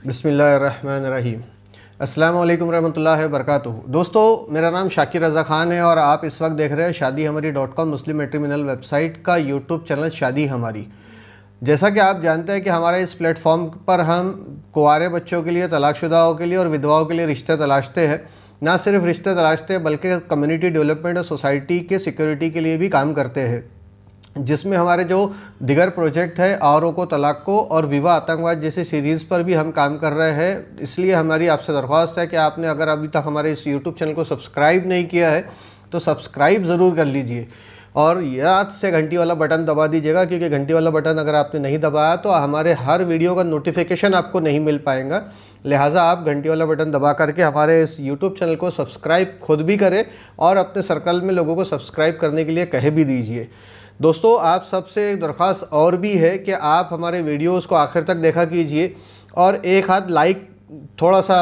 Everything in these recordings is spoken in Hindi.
बिस्मिल्लाहिर्रहमानिर्रहीम। अस्सलाम वालेकुम रहमतुल्लाहि व बरकातुहू। दोस्तों, मेरा नाम शाकिर रज़ा ख़ान है और आप इस वक्त देख रहे हैं शादीहमारी.com मुस्लिम मैट्रिमोनियल वेबसाइट का यूट्यूब चैनल शादी हमारी। जैसा कि आप जानते हैं कि हमारे इस प्लेटफॉर्म पर हम कुंवारे बच्चों के लिए, तलाकशुदाओं के लिए और विधवाओं के लिए रिश्ते तलाशते हैं। ना सिर्फ रिश्ते तलाशते हैं बल्कि कम्युनिटी डेवलपमेंट और सोसाइटी के सिक्योरिटी के लिए भी काम करते हैं, जिसमें हमारे जो दिगर प्रोजेक्ट है औरों को, तलाक को और विवाह आतंकवाद जैसी सीरीज़ पर भी हम काम कर रहे हैं। इसलिए हमारी आपसे दरख्वास्त है कि आपने अगर अभी तक हमारे इस यूट्यूब चैनल को सब्सक्राइब नहीं किया है तो सब्सक्राइब ज़रूर कर लीजिए और याद से घंटी वाला बटन दबा दीजिएगा, क्योंकि घंटी वाला बटन अगर आपने नहीं दबाया तो हमारे हर वीडियो का नोटिफिकेशन आपको नहीं मिल पाएगा। लिहाजा आप घंटी वाला बटन दबा करके हमारे इस यूट्यूब चैनल को सब्सक्राइब खुद भी करें और अपने सर्कल में लोगों को सब्सक्राइब करने के लिए कह भी दीजिए। दोस्तों, आप सबसे एक दरख्वास्त और भी है कि आप हमारे वीडियोस को आखिर तक देखा कीजिए और एक हाथ लाइक थोड़ा सा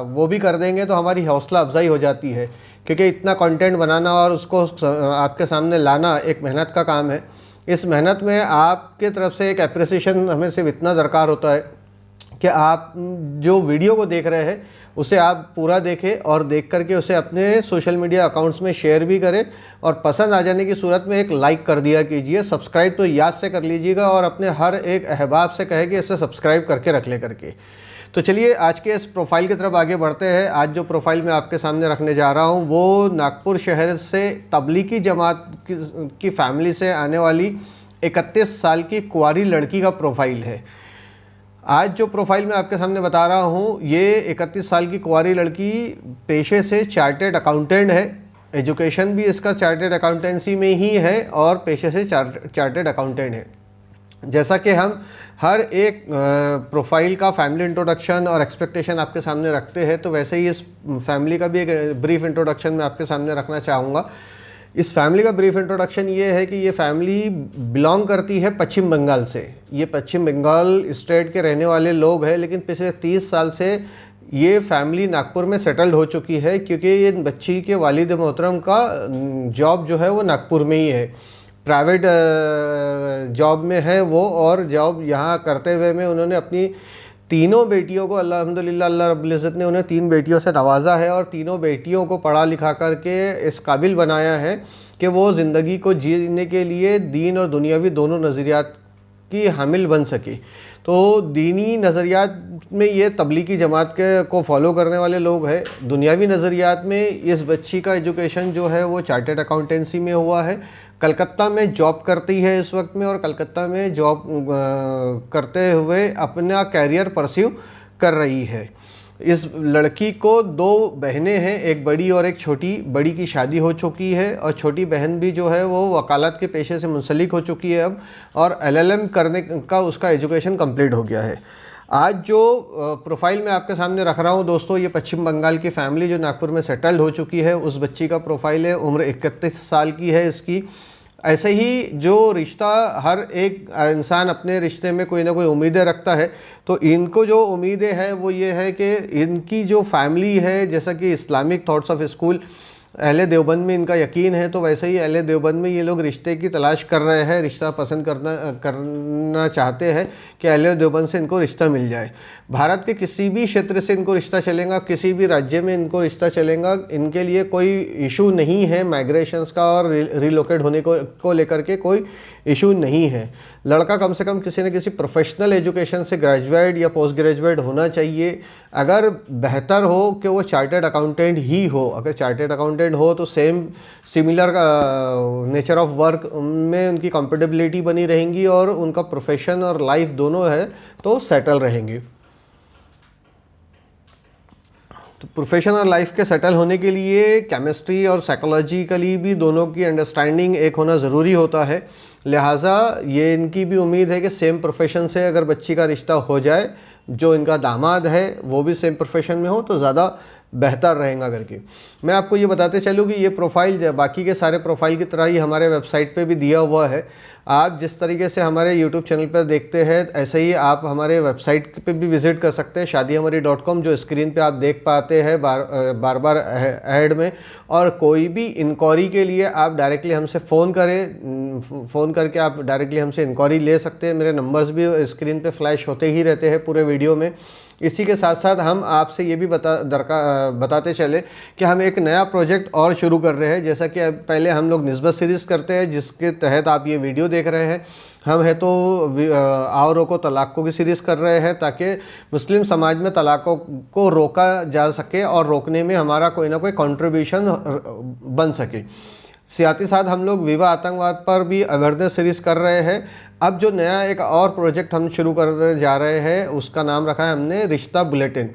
वो भी कर देंगे तो हमारी हौसला अफजाई हो जाती है, क्योंकि इतना कंटेंट बनाना और उसको आपके सामने लाना एक मेहनत का काम है। इस मेहनत में आपके तरफ से एक एप्रिसिएशन हमें सिर्फ इतना दरकार होता है कि आप जो वीडियो को देख रहे हैं उसे आप पूरा देखें और देख करके उसे अपने सोशल मीडिया अकाउंट्स में शेयर भी करें और पसंद आ जाने की सूरत में एक लाइक कर दिया कीजिए। सब्सक्राइब तो याद से कर लीजिएगा और अपने हर एक अहबाब से कहे कि इसे सब्सक्राइब करके रख ले करके। तो चलिए आज के इस प्रोफाइल की तरफ आगे बढ़ते हैं। आज जो प्रोफाइल मैं आपके सामने रखने जा रहा हूँ वो नागपुर शहर से तबलीगी जमात की फैमिली से आने वाली 31 साल की कुंवारी लड़की का प्रोफाइल है। आज जो प्रोफाइल मैं आपके सामने बता रहा हूँ, ये 31 साल की कुंवारी लड़की पेशे से चार्टेड अकाउंटेंट है। एजुकेशन भी इसका चार्टेड अकाउंटेंसी में ही है और पेशे से चार्टेड अकाउंटेंट है। जैसा कि हम हर एक प्रोफाइल का फैमिली इंट्रोडक्शन और एक्सपेक्टेशन आपके सामने रखते हैं, तो वैसे ही इस फैमिली का भी एक ब्रीफ इंट्रोडक्शन मैं आपके सामने रखना चाहूँगा। इस फैमिली का ब्रीफ इंट्रोडक्शन ये है कि ये फैमिली बिलोंग करती है पश्चिम बंगाल से। ये पश्चिम बंगाल स्टेट के रहने वाले लोग हैं, लेकिन पिछले 30 साल से ये फैमिली नागपुर में सेटल्ड हो चुकी है, क्योंकि ये बच्ची के वालिद मोहतरम का जॉब जो है वो नागपुर में ही है। प्राइवेट जॉब में है वो, और जॉब यहाँ करते हुए में उन्होंने अपनी तीनों बेटियों को अल्हम्दुलिल्लाह अल्लाह रब्बुल इज़्ज़त ने उन्हें 3 बेटियों से नवाजा है और तीनों बेटियों को पढ़ा लिखा करके इस काबिल बनाया है कि वो ज़िंदगी को जीने के लिए दीन और दुनियावी दोनों नज़रियात की हामिल बन सके। तो दीनी नज़रियात में ये तबलीगी जमात के को फॉलो करने वाले लोग हैं। दुनियावी नज़रियात में इस बच्ची का एजुकेशन जो है वो चार्टेड अकाउंटेंसी में हुआ है। कलकत्ता में जॉब करती है इस वक्त में और कलकत्ता में जॉब करते हुए अपना कैरियर परस्यू कर रही है। इस लड़की को 2 बहनें हैं, एक बड़ी और एक छोटी। बड़ी की शादी हो चुकी है और छोटी बहन भी जो है वो वकालत के पेशे से मुंसलिक हो चुकी है अब, और LLM करने का उसका एजुकेशन कंप्लीट हो गया है। आज जो प्रोफाइल मैं आपके सामने रख रहा हूँ दोस्तों, ये पश्चिम बंगाल की फैमिली जो नागपुर में सेटल्ड हो चुकी है उस बच्ची का प्रोफाइल है। उम्र 31 साल की है इसकी। ऐसे ही जो रिश्ता, हर एक इंसान अपने रिश्ते में कोई ना कोई उम्मीदें रखता है, तो इनको जो उम्मीदें हैं वो ये है कि इनकी जो फैमिली है, जैसा कि इस्लामिक थॉट्स ऑफ स्कूल अहले देवबंद में इनका यकीन है, तो वैसे ही अहले देवबंद में ये लोग रिश्ते की तलाश कर रहे हैं, रिश्ता पसंद करना चाहते हैं कि अहले देवबंद से इनको रिश्ता मिल जाए। भारत के किसी भी क्षेत्र से इनको रिश्ता चलेगा, किसी भी राज्य में इनको रिश्ता चलेगा। इनके लिए कोई इशू नहीं है माइग्रेशंस का और रिलोकेट होने को लेकर के कोई इशू नहीं है। लड़का कम से कम किसी न किसी प्रोफेशनल एजुकेशन से ग्रेजुएट या पोस्ट ग्रेजुएट होना चाहिए। अगर बेहतर हो कि वो चार्टेड अकाउंटेंट ही हो। अगर चार्टेड अकाउंटेंट हो तो सिमिलर नेचर ऑफ वर्क में उनकी कंफर्टेबिलिटी बनी रहेंगी और उनका प्रोफेशन और लाइफ दोनों है तो सेटल रहेंगे। तो प्रोफेशन और लाइफ के सेटल होने के लिए केमिस्ट्री और साइकोलॉजिकली भी दोनों की अंडरस्टैंडिंग एक होना ज़रूरी होता है। लिहाजा ये इनकी भी उम्मीद है कि सेम प्रोफेशन से अगर बच्ची का रिश्ता हो जाए, जो इनका दामाद है वो भी सेम प्रोफेशन में हो तो ज़्यादा बेहतर रहेगा करके। मैं आपको ये बताते चलूँ कि ये प्रोफाइल बाकी के सारे प्रोफाइल की तरह ही हमारे वेबसाइट पे भी दिया हुआ है। आप जिस तरीके से हमारे यूट्यूब चैनल पर देखते हैं ऐसे ही आप हमारे वेबसाइट पे भी विज़िट कर सकते हैं शादीहमारी.com, जो स्क्रीन पे आप देख पाते हैं बार बार ऐड में। और कोई भी इंक्वायरी के लिए आप डायरेक्टली हमसे फ़ोन करके आप डायरेक्टली हमसे इंक्वायरी ले सकते हैं। मेरे नंबर्स भी स्क्रीन पे फ्लैश होते ही रहते हैं पूरे वीडियो में। इसी के साथ साथ हम आपसे ये भी बताते चले कि हम एक नया प्रोजेक्ट और शुरू कर रहे हैं। जैसा कि पहले हम लोग निस्बत सीरीज़ करते हैं, जिसके तहत आप ये वीडियो देख रहे हैं। हम है तो आओ रोको तलाक़ों की सीरीज़ कर रहे हैं, ताकि मुस्लिम समाज में तलाक़ों को रोका जा सके और रोकने में हमारा कोई ना कोई कंट्रीब्यूशन बन सके। साथ ही साथ हम लोग विवाह आतंकवाद पर भी अवेयरनेस सीरीज़ कर रहे हैं। अब जो नया एक और प्रोजेक्ट हम शुरू करने जा रहे हैं, उसका नाम रखा है हमने रिश्ता बुलेटिन।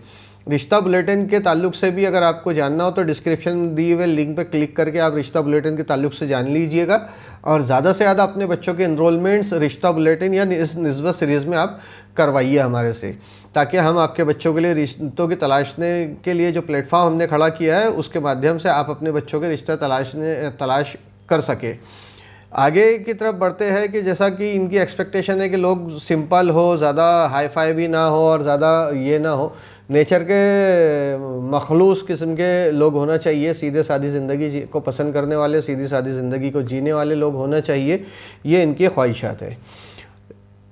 रिश्ता बुलेटिन के ताल्लुक से भी अगर आपको जानना हो तो डिस्क्रिप्शन दिए हुए लिंक पर क्लिक करके आप रिश्ता बुलेटिन के ताल्लुक से जान लीजिएगा। और ज़्यादा से ज़्यादा अपने बच्चों के इनरोलमेंट्स रिश्ता बुलेटिन या इस निस्बत सीरीज़ में आप करवाइए हमारे से, ताकि हम आपके बच्चों के लिए रिश्तों की तलाशने के लिए जो प्लेटफॉर्म हमने खड़ा किया है, उसके माध्यम से आप अपने बच्चों के रिश्ता तलाश कर सके। आगे की तरफ बढ़ते हैं कि जैसा कि इनकी एक्सपेक्टेशन है कि लोग सिंपल हो, ज़्यादा हाई फाई भी ना हो और ज़्यादा ये ना हो, नेचर के मखलूस किस्म के लोग होना चाहिए, सीधे सादी ज़िंदगी को पसंद करने वाले, सीधी सादी ज़िंदगी को जीने वाले लोग होना चाहिए, ये इनकी ख्वाहिशात है।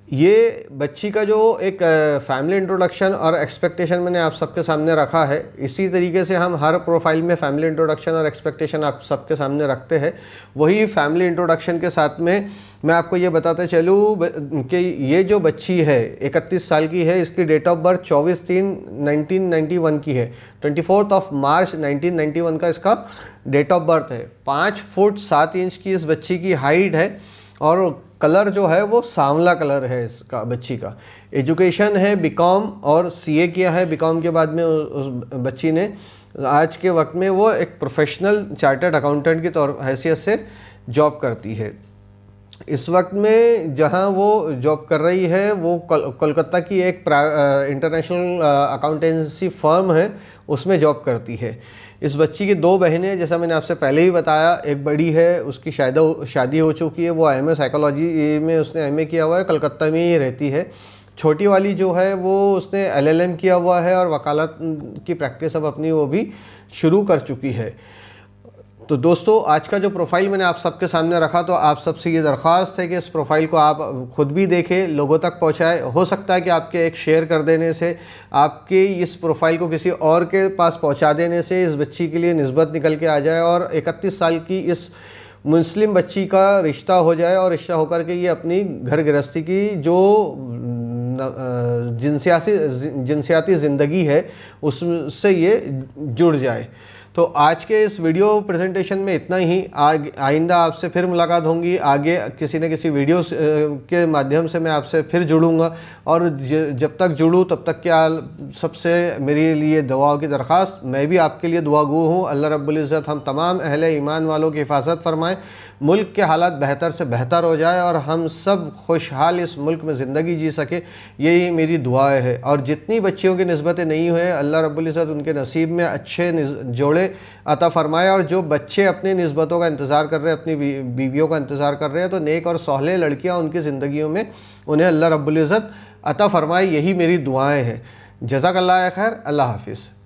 ये बच्ची का जो एक फैमिली इंट्रोडक्शन और एक्सपेक्टेशन मैंने आप सबके सामने रखा है, इसी तरीके से हम हर प्रोफाइल में फैमिली इंट्रोडक्शन और एक्सपेक्टेशन आप सबके सामने रखते हैं। वही फैमिली इंट्रोडक्शन के साथ में मैं आपको ये बताते चलूँ कि ये जो बच्ची है 31 साल की है, इसकी डेट ऑफ बर्थ 24/3/1991 की है। 24 मार्च 1991 का इसका डेट ऑफ बर्थ है। 5 फुट 7 इंच की इस बच्ची की हाइट है और कलर जो है वो सांवला कलर है इसका बच्ची का। एजुकेशन है बीकॉम और सीए किया है। बीकॉम के बाद में उस बच्ची ने आज के वक्त में वो एक प्रोफेशनल चार्टर्ड अकाउंटेंट की तौर हैसियत से जॉब करती है। इस वक्त में जहां वो जॉब कर रही है वो कोलकाता की एक इंटरनेशनल अकाउंटेंसी फर्म है, उसमें जॉब करती है। इस बच्ची की 2 बहनें, जैसा मैंने आपसे पहले ही बताया, एक बड़ी है उसकी शादी हो चुकी है, वो एमए साइकोलॉजी में उसने एमए किया हुआ है, कलकत्ता में ही रहती है। छोटी वाली जो है वो उसने एलएलएम किया हुआ है और वकालत की प्रैक्टिस अब अपनी वो भी शुरू कर चुकी है। तो दोस्तों, आज का जो प्रोफाइल मैंने आप सबके सामने रखा, तो आप सबसे ये दरख्वास्त है कि इस प्रोफाइल को आप खुद भी देखें, लोगों तक पहुंचाएं। हो सकता है कि आपके एक शेयर कर देने से, आपके इस प्रोफाइल को किसी और के पास पहुंचा देने से इस बच्ची के लिए निस्बत निकल के आ जाए और 31 साल की इस मुस्लिम बच्ची का रिश्ता हो जाए और रिश्ता होकर के ये अपनी घर गृहस्थी की जो जिनसियाती ज़िंदगी है उससे ये जुड़ जाए। तो आज के इस वीडियो प्रेजेंटेशन में इतना ही। आइंदा आपसे फिर मुलाकात होंगी, आगे किसी न किसी वीडियो के माध्यम से मैं आपसे फिर जुड़ूंगा। और जब तक जुड़ूँ तब तक क्या सबसे मेरे लिए दुआओं की दरख्वास्त, मैं भी आपके लिए दुआगू हूँ। अल्लाह रब्बुल इज़्ज़त हम तमाम अहले ईमान वालों की हिफाजत फरमाएँ, मुल्क के हालात बेहतर से बेहतर हो जाए और हम सब खुशहाल इस मुल्क में ज़िंदगी जी सके, यही मेरी दुआएं है। और जितनी बच्चियों की निस्बतें नहीं हुए, अल्लाह रब्बुल इज़्ज़त उनके नसीब में अच्छे जोड़े अता फरमाए। और जो बच्चे अपनी निस्बतों का इंतज़ार कर रहे हैं, अपनी बीवियों का इंतज़ार कर रहे हैं, तो नेक और सोहले लड़कियाँ उनकी ज़िंदगियों में उन्हें अल्लाह रब्बुल इज़्ज़त अता फरमाए, यही मेरी दुआएँ हैं। जज़ाकल्लाह खैर। अल्लाह हाफिज़।